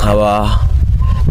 nkaba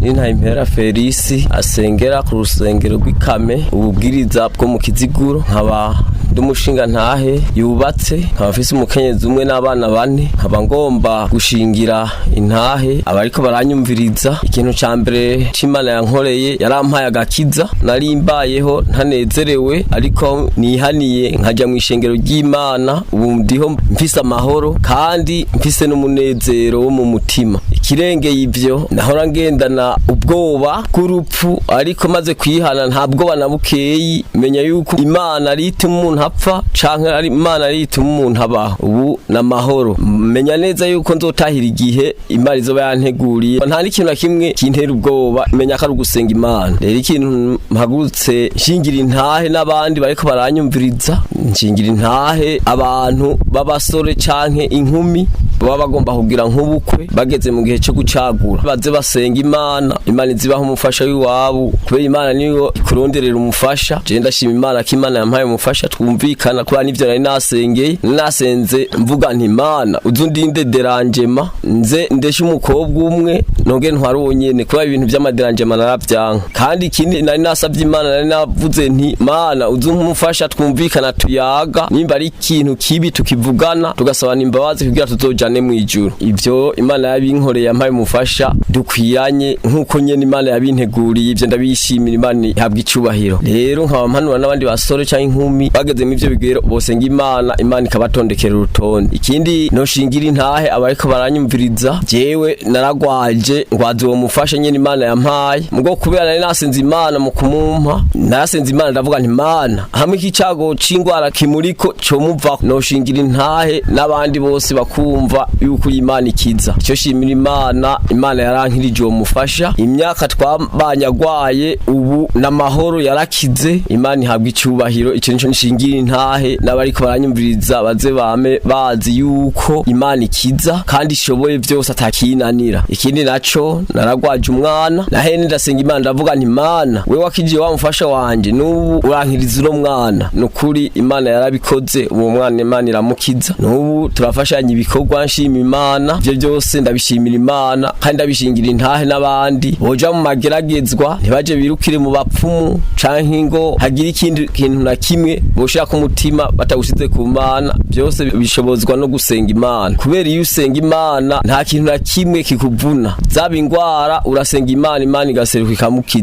Ntayimpera Felisi asengera ku rusengero rw'Ikame ububwiriza bwo mu Kiziguro, nkaba umushinga ntahe yubatse, nkaba mfise umukenyezi umwe n'abana bane, nkaba ngomba gushingira intahe abariko baranyumviriza. Ikintu ca mbere c'Imana yankoreye yarampaye agakiza, nari mbayeho ntanezerewe ariko nihaniye nkaja mu ishengero ry'Imana, ubu ndiho mfise amahoro kandi mfise n'umunezero wo mu mutima. Ikirengeye ivyo nahora ngendana ubwoba bw'urupfu, ariko maze kwihana nta bwoba na bukeyi, menya yuko Imana ari ituma umuntu apfa canke ari Imana ari ituma umuntu abaho. Ubu n'amahoro, menya neza yuko nzotahira igihe Imana izoba yanteguriye, nta n'ikintu na kimwe kintera ubwoba, menya ko ari ugusenga Imana. Rero ikintu mpagurutse nshingira intahe n'abandi bariko baranyumviriza, nshingira intahe abantu b'abasore canke inkumi baba bagomba kugira nk'ubukwe bageze mu gihe cyo gucagura, baze basenga Imana, Imana izibaho umufasha w'iwabo, kubera Imana niyo ikuronderera umufasha. Je ndashima Imana ko Imana yampaye umufasha, twumvikana kuba n'ivyo nari nasengeye, nasenze mvuga nti Imana uzundinde deranjema, nze ndeshe umukobwa umwe nonge ntwari wonyene, kuba ibintu by'amaderanjema naravyanka. Kandi ikindi nari nasavye Imana, nari navuze nti Imana uzumufasha twumvikana tuyaga, nimba ari ikintu kibi tukivugana tugasabana imbabazi kugira tuzojane mwijuru. Ivyo Imana yabinkoreye, yampaye umufasha dukwiranye nkuko nyene Imana yabinteguriye, ivyo ndabishimira, Imana ihabwa icubahiro. Rero nkaba mpanura n'abandi basore canke inkumi bageze mu ivyo bigero bosenga Imana, Imana ikabatondekera urutonde. Ikindi noshingira intahe abariko baranyumviriza, jewe naragwaje ngwazi uwo mufasha nyene Imana yampaye, mugo kubera nari nasenze Imana mu kumumpa, narasenze Imana ndavuga nti Imana hamwe ikicago c'ingwara kimuriko co muva. Noshingira intahe n'abandi bose bakumva yuko Imana ikiza. Ico shimira Imana, Imana yarankirije uwo mufasha, imyaka twabanyagwaye ubu n'amahoro yarakize, Imana ihabwa icubahiro. Ico nico nishingira intahe n'abariko baranyumviriza, baze bame bazi yuko Imana ikiza kandi ishoboye vyose atakinanira. Ikindi naco naragwaje umwana, nahene ndasenga Imana ndavuga nti Imana we wakije wa mufasha wanje, n'ubu urankiriza uno mwana. Nukuri Imana yarabikoze, uwo mwana Imana iramukiza, n'ubu turafashanya ibikorwa. Nshima Imana, ivyo byose ndabishimira Imana kandi ndabishingira intahe n'abandi boja mu mageragezwa ntibaje birukire mu bapfumu canke ngo hagira ikindi kintu na kimwe boshira ku mutima batagushize ku Mana. Byose bishobozwa no gusenga Imana, kubera iyo usenga Imana nta kintu na kimwe kikuvuna, zaba ingwara urasenga Imana, Imana igaseruka ikamukiza.